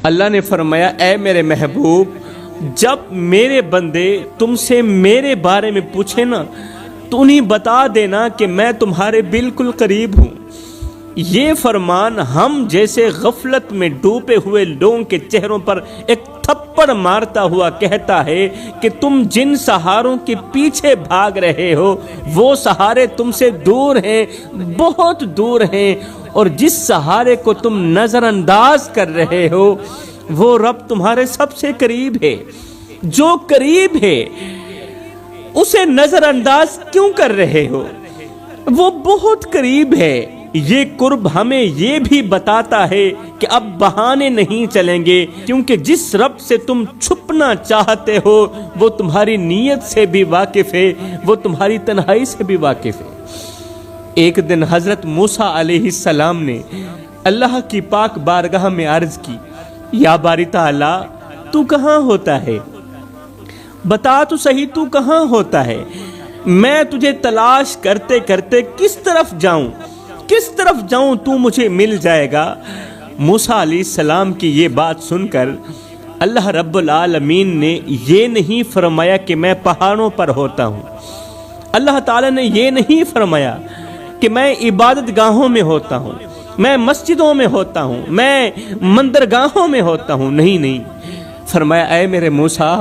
اللہ نے فرمایا اے میرے محبوب، جب میرے بندے تم سے میرے بارے میں پوچھیں نا تو انہیں بتا دینا کہ میں تمہارے بالکل قریب ہوں۔ یہ فرمان ہم جیسے غفلت میں ڈوبے ہوئے لوگوں کے چہروں پر ایک تھپڑ مارتا ہوا کہتا ہے کہ تم جن سہاروں کے پیچھے بھاگ رہے ہو وہ سہارے تم سے دور ہیں، بہت دور ہیں، اور جس سہارے کو تم نظر انداز کر رہے ہو وہ رب تمہارے سب سے قریب ہے۔ جو قریب ہے اسے نظر انداز کیوں کر رہے ہو؟ وہ بہت قریب ہے۔ یہ قرب ہمیں یہ بھی بتاتا ہے کہ اب بہانے نہیں چلیں گے، کیونکہ جس رب سے تم چھپنا چاہتے ہو وہ تمہاری نیت سے بھی واقف ہے، وہ تمہاری تنہائی سے بھی واقف ہے۔ ایک دن حضرت موسیٰ علیہ السلام نے اللہ کی پاک بارگاہ میں عرض کی، یا باری تعالیٰ تو کہاں ہوتا ہے؟ بتا تو صحیح تو کہاں ہوتا ہے؟ میں تجھے تلاش کرتے کرتے کس طرف جاؤں تو مجھے مل جائے گا۔ موسیٰ علیہ السلام کی یہ بات سن کر اللہ رب العالمین نے یہ نہیں فرمایا کہ میں پہاڑوں پر ہوتا ہوں، اللہ تعالیٰ نے یہ نہیں فرمایا کہ میں عبادت گاہوں میں ہوتا ہوں، میں مسجدوں میں ہوتا ہوں، میں مندرگاہوں میں ہوتا ہوں، نہیں، فرمایا اے میرے موسیٰ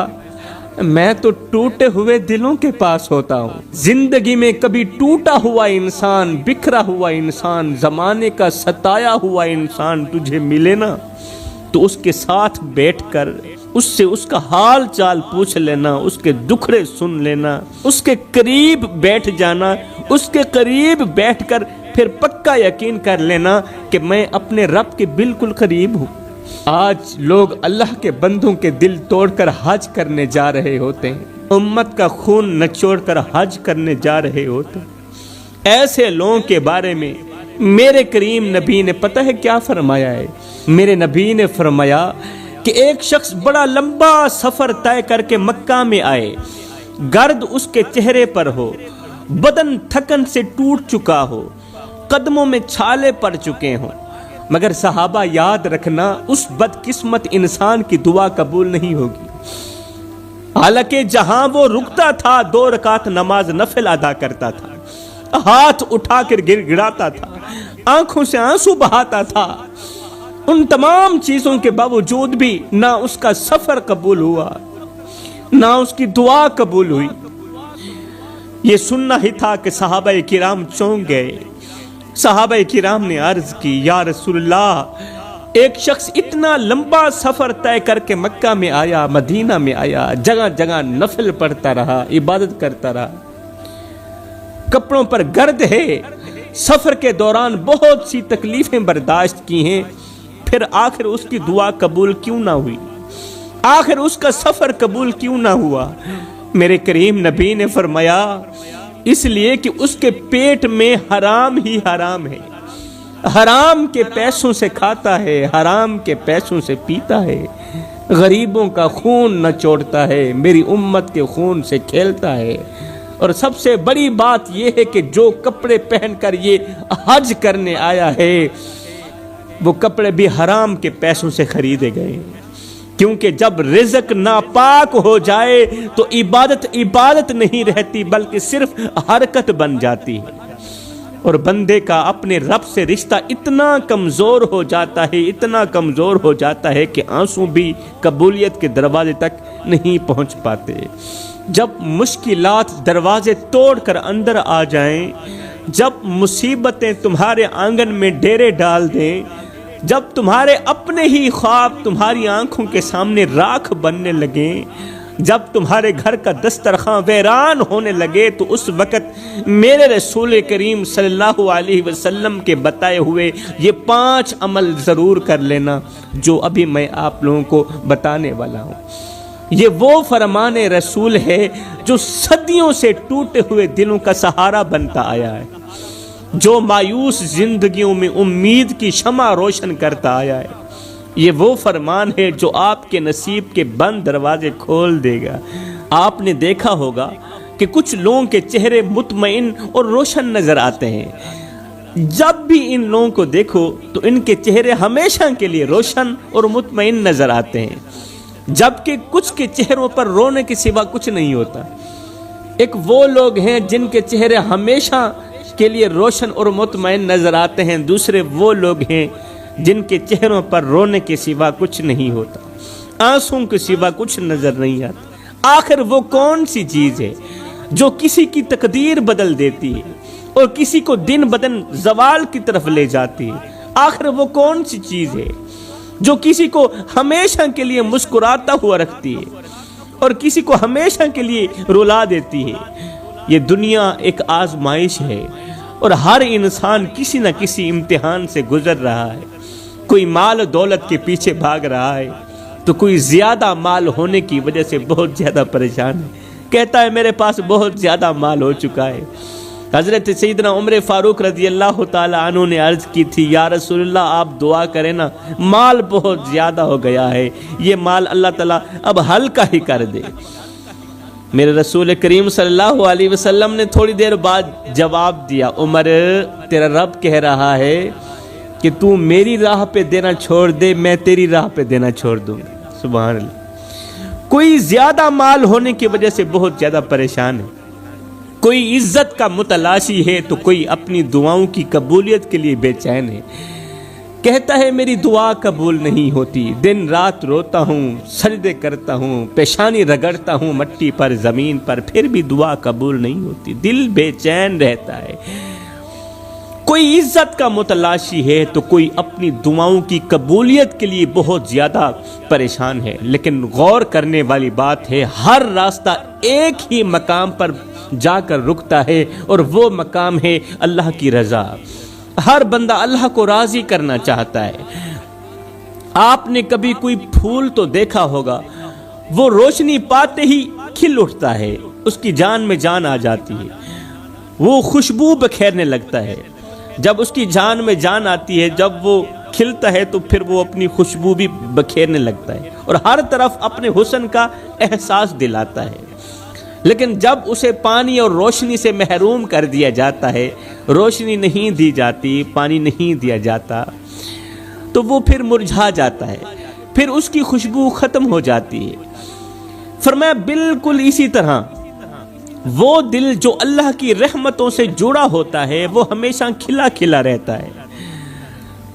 میں تو ٹوٹے ہوئے دلوں کے پاس ہوتا ہوں۔ زندگی میں کبھی ٹوٹا ہوا انسان، بکھرا ہوا انسان، زمانے کا ستایا ہوا انسان تجھے ملے نا تو اس کے ساتھ بیٹھ کر اس سے اس کا حال چال پوچھ لینا، اس کے دکھڑے سن لینا، اس کے قریب بیٹھ جانا، اس کے قریب بیٹھ کر پھر پکا یقین کر لینا کہ میں اپنے رب کے بالکل قریب ہوں۔ آج لوگ اللہ کے بندوں کے دل توڑ کر حج کرنے جا رہے ہوتے ہیں، امت کا خون نچوڑ کر حج کرنے جا رہے ہوتے ہیں۔ ایسے لوگوں کے بارے میں میرے کریم نبی نے پتہ ہے کیا فرمایا ہے؟ میرے نبی نے فرمایا کہ ایک شخص بڑا لمبا سفر طے کر کے مکہ میں آئے، گرد اس کے چہرے پر ہو، بدن تھکن سے ٹوٹ چکا ہو، قدموں میں چھالے پڑ چکے ہوں، مگر صحابہ یاد رکھنا اس بدقسمت انسان کی دعا قبول نہیں ہوگی۔ حالانکہ جہاں وہ رکتا تھا 2 رکعت نماز نفل ادا کرتا تھا، ہاتھ اٹھا کر گر گڑاتا تھا، آنکھوں سے آنسو بہاتا تھا، ان تمام چیزوں کے باوجود بھی نہ اس کا سفر قبول ہوا، نہ اس کی دعا قبول ہوئی۔ یہ سننا ہی تھا کہ صحابہ کرام چونک گئے۔ صحابہ کرام نے عرض کی، یا رسول اللہ ایک شخص اتنا لمبا سفر طے کر کے مکہ میں آیا، مدینہ میں آیا، جگہ جگہ نفل پڑھتا رہا، عبادت کرتا رہا، کپڑوں پر گرد ہے، سفر کے دوران بہت سی تکلیفیں برداشت کی ہیں، پھر آخر اس کی دعا قبول کیوں نہ ہوئی؟ آخر اس کا سفر قبول کیوں نہ ہوا؟ میرے کریم نبی نے فرمایا اس لیے کہ اس کے پیٹ میں حرام ہی حرام ہے، حرام کے پیسوں سے کھاتا ہے، حرام کے پیسوں سے پیتا ہے، غریبوں کا خون نہ چھوڑتا ہے، میری امت کے خون سے کھیلتا ہے، اور سب سے بڑی بات یہ ہے کہ جو کپڑے پہن کر یہ حج کرنے آیا ہے وہ کپڑے بھی حرام کے پیسوں سے خریدے گئے، کیونکہ جب رزق ناپاک ہو جائے تو عبادت نہیں رہتی بلکہ صرف حرکت بن جاتی ہے، اور بندے کا اپنے رب سے رشتہ اتنا کمزور ہو جاتا ہے، اتنا کمزور ہو جاتا ہے کہ آنسو بھی قبولیت کے دروازے تک نہیں پہنچ پاتے۔ جب مشکلات دروازے توڑ کر اندر آ جائیں، جب مصیبتیں تمہارے آنگن میں ڈیرے ڈال دیں، جب تمہارے اپنے ہی خواب تمہاری آنکھوں کے سامنے راکھ بننے لگیں، جب تمہارے گھر کا دسترخوان ویران ہونے لگے، تو اس وقت میرے رسول کریم صلی اللہ علیہ وسلم کے بتائے ہوئے یہ 5 عمل ضرور کر لینا جو ابھی میں آپ لوگوں کو بتانے والا ہوں۔ یہ وہ فرمان رسول ہے جو صدیوں سے ٹوٹے ہوئے دلوں کا سہارا بنتا آیا ہے، جو مایوس زندگیوں میں امید کی شمع روشن کرتا آیا ہے۔ یہ وہ فرمان ہے جو آپ کے نصیب کے بند دروازے کھول دے گا۔ آپ نے دیکھا ہوگا کہ کچھ لوگوں کے چہرے مطمئن اور روشن نظر آتے ہیں، جب بھی ان لوگوں کو دیکھو تو ان کے چہرے ہمیشہ کے لیے روشن اور مطمئن نظر آتے ہیں، جبکہ کچھ کے چہروں پر رونے کے سوا کچھ نہیں ہوتا۔ ایک وہ لوگ ہیں جن کے چہرے ہمیشہ کے لیے روشن اور مطمئن نظر آتے ہیں، دوسرے وہ لوگ ہیں جن کے چہروں پر رونے کے سوا کچھ نہیں ہوتا، آنسوں کے سوا کچھ نظر نہیں آتا۔ آخر وہ کون سی چیز ہے جو کسی کی تقدیر بدل دیتی ہے اور کسی کو دن بدن زوال کی طرف لے جاتی ہے؟ آخر وہ کون سی چیز ہے جو کسی کو ہمیشہ کے لیے مسکراتا ہوا رکھتی ہے اور کسی کو ہمیشہ کے لیے رلا دیتی ہے؟ یہ دنیا ایک آزمائش ہے اور ہر انسان کسی نہ کسی امتحان سے گزر رہا ہے۔ کوئی مال و دولت کے پیچھے بھاگ رہا ہے تو کوئی زیادہ مال ہونے کی وجہ سے بہت زیادہ پریشان ہے، کہتا ہے میرے پاس بہت زیادہ مال ہو چکا ہے۔ حضرت سیدنا عمر فاروق رضی اللہ تعالی عنہ نے عرض کی تھی، یا رسول اللہ آپ دعا کریں نا، مال بہت زیادہ ہو گیا ہے، یہ مال اللہ تعالیٰ اب ہلکا ہی کر دے۔ میرے رسول کریم صلی اللہ علیہ وسلم نے تھوڑی دیر بعد جواب دیا، عمر تیرا رب کہہ رہا ہے کہ تو میری راہ پہ دینا چھوڑ دے، میں تیری راہ پہ دینا چھوڑ دوں گا۔ سبحان اللہ۔ کوئی زیادہ مال ہونے کی وجہ سے بہت زیادہ پریشان ہے، کوئی عزت کا متلاشی ہے تو کوئی اپنی دعاؤں کی قبولیت کے لیے بے چین ہے، کہتا ہے میری دعا قبول نہیں ہوتی، دن رات روتا ہوں، سجدے کرتا ہوں، پیشانی رگڑتا ہوں مٹی پر زمین پر، پھر بھی دعا قبول نہیں ہوتی، دل بے چین رہتا ہے۔ کوئی عزت کا متلاشی ہے تو کوئی اپنی دعاؤں کی قبولیت کے لیے بہت زیادہ پریشان ہے۔ لیکن غور کرنے والی بات ہے، ہر راستہ ایک ہی مقام پر جا کر رکتا ہے اور وہ مقام ہے اللہ کی رضا۔ ہر بندہ اللہ کو راضی کرنا چاہتا ہے۔ آپ نے کبھی کوئی پھول تو دیکھا ہوگا، وہ روشنی پاتے ہی کھل اٹھتا ہے، اس کی جان میں جان آ جاتی ہے، وہ خوشبو بکھیرنے لگتا ہے۔ جب اس کی جان میں جان آتی ہے، جب وہ کھلتا ہے تو پھر وہ اپنی خوشبو بھی بکھیرنے لگتا ہے اور ہر طرف اپنے حسن کا احساس دلاتا ہے۔ لیکن جب اسے پانی اور روشنی سے محروم کر دیا جاتا ہے، روشنی نہیں دی جاتی، پانی نہیں دیا جاتا، تو وہ پھر مرجھا جاتا ہے، پھر اس کی خوشبو ختم ہو جاتی ہے۔ فرمایا بالکل اسی طرح وہ دل جو اللہ کی رحمتوں سے جڑا ہوتا ہے وہ ہمیشہ کھلا کھلا رہتا ہے۔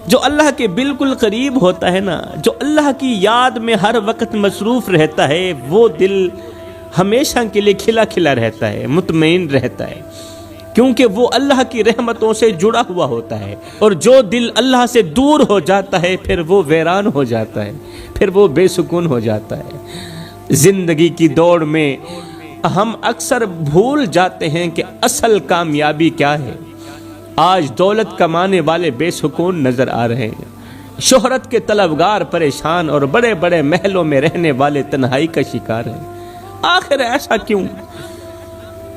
جو اللہ کے بالکل قریب ہوتا ہے نا، جو اللہ کی یاد میں ہر وقت مصروف رہتا ہے، وہ دل ہمیشہ کے لیے کھلا کھلا رہتا ہے، مطمئن رہتا ہے، کیونکہ وہ اللہ کی رحمتوں سے جڑا ہوا ہوتا ہے۔ اور جو دل اللہ سے دور ہو جاتا ہے پھر وہ ویران ہو جاتا ہے، پھر وہ بے سکون ہو جاتا ہے۔ زندگی کی دوڑ میں ہم اکثر بھول جاتے ہیں کہ اصل کامیابی کیا ہے۔ آج دولت کمانے والے بے سکون نظر آ رہے ہیں، شہرت کے طلبگار پریشان اور بڑے بڑے محلوں میں رہنے والے تنہائی کا شکار ہیں۔ آخر ایسا کیوں؟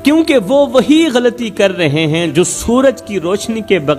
کیونکہ وہ وہی غلطی کر رہے ہیں جو سورج کی روشنی کے بغیر